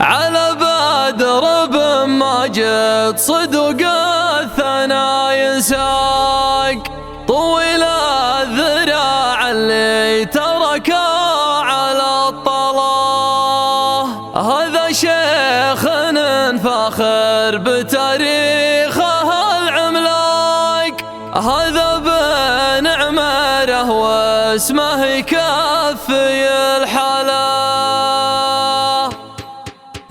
على بدر بن ماجد صدق الثنا ينساق، طويل الذراع اللي تركه على الطلاه. هذا شيخ فاخر بتاريخه العملاق، هذا بن عمره واسمه يكفي الحلا.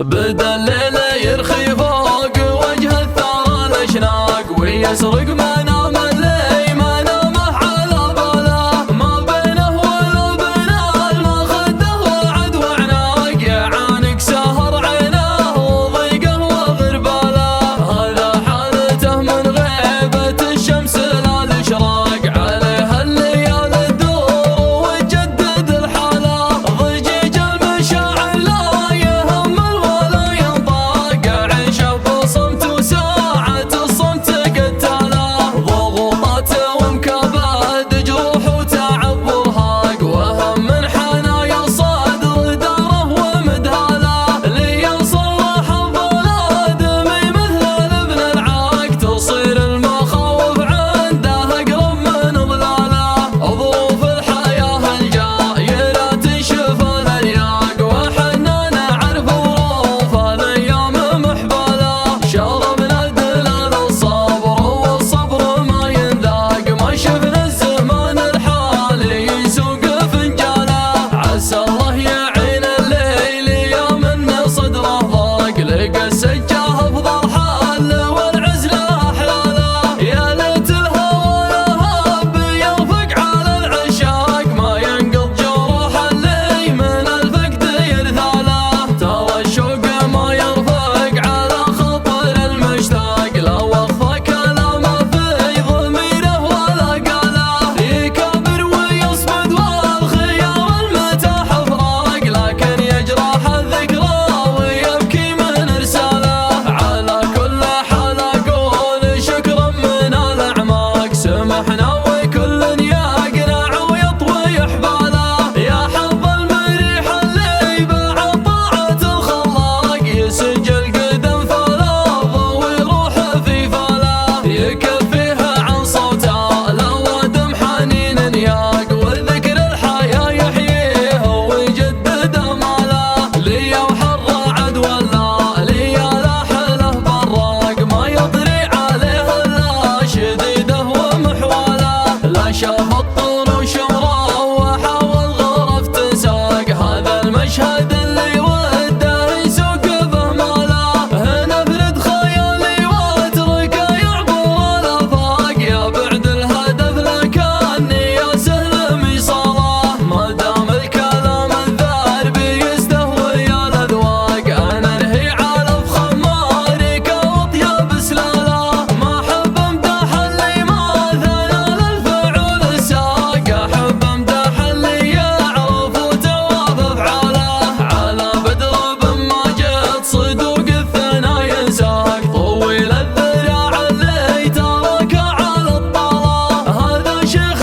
بدا الليل يرخي فوق وجه الثرى الاشناق، ويسرق منام اللي ما نامه على باله، ما بينه ولا بين المخده وعد وعناق، يعانق سهر عينه وضيقه وغرباله. هذا حالته من غيبة الشمس للاشراق، عليها الليالي تدور وتجدد الحلا. ضجيج المشاعر لا يهمل ولا ينطاق، عيشه بصمت وساعة الصمت قتاله. ضغوطات ومكابد جروح وتعب وارهاق، وهم من حنايا الصدر داره ومدهاله. ليصلح الظلادمي مثل الابن العاق، تصير المخاوف عنده اقرب من ظلاله. ظروف الحياة الجايرة تنشف الارياق، وحنا نعرف ظروف الايام محباله. شربنا دلال الصبر والصبر ما ينذاق، ما شفنا الزمان الحالي يسوق فنجاله. عسى الله يعين الليل يا من صدره ضاق، لقى السجاه افضل حل والعزله احلاله. يا ليت الهوى لهب يرفق على العشاق، ما ينقض جروح اللي من الفقد يرثاله. ترى الشوق ما يرفق على خطر المشتاق، لا وقف كلامه في ضميره ولا قاله. يكابر ويصمد والخيار المتاح فراق، لكن يجرح الذكرى ويبكي من ارساله. على كل حال اقول شكرا من الاعماق، سمحنا وكل يقنع ويطوي حباله. يا حظ المريح اللي باع طاعة الخلاق، يسجل قدم فلاظ ويروح في فاله. يكفيها عن صوته لوادم حنين ياق، وذكر الحياة يحييه ويجدد اماله. ليا وحر عد ولا ليا لاحله براق، ما يطري عليه الا شديده ومحواله. لا شاف الطور شمره وحاول غرف تنساق، هذا المشهد اللي وده يسوق به ماله. هنا افرد خيالي واتركه يعبر الافاق، يا بعد الهدف لكني يا سهل ميصاله. ما دام الكلام الذارب يستهوي الاذواق، انا انهي على فخمارك واطيب سلاله. ما احب امدح اللي ما ثنى للفعول الساق، احب امدح اللي يعرف وتواب افعاله. على بدر بن ماجد صدوق الثنا ينساق، طويل الذراع اللي تركه على الطلاه. هذا شيخ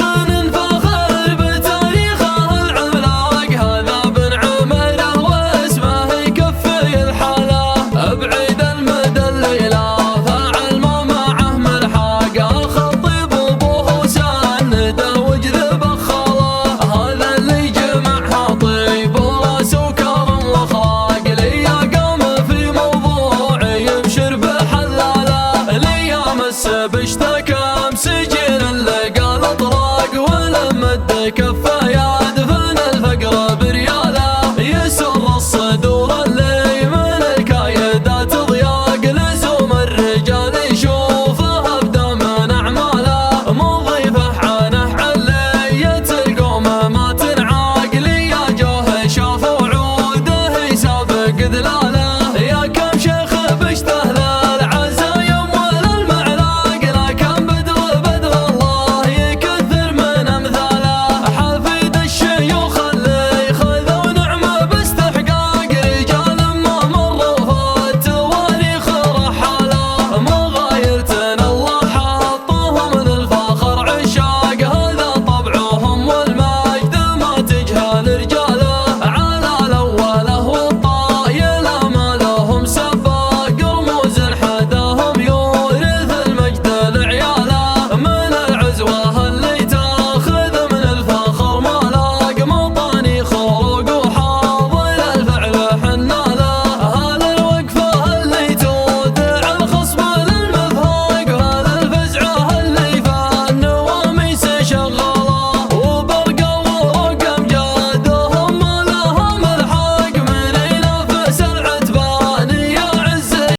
فاخر بتاريخه العملاق، هذا بن عمره واسمه يكفي الحلا. ابعد المدى الليله فاعل ما معه ملحاق، الخطيب ابوه سنده وجذب خاله. هذا اللي جمعها طيب وراس وكرم واخلاق، ليا قام في موضوع يبشر بحلاله. ليا مس باشتكى مسجين اللي قال اطراق، ولما ادى كفه يدفن الفقر برياله. يسر الصدور اللي من الكايدات ضياق، لزوم الرجال يشوفه ابدا من اعماله. مضيفه عنه علية القوم ما تنعاق، ليا جوه شاف وعوده يسابق ذلاله.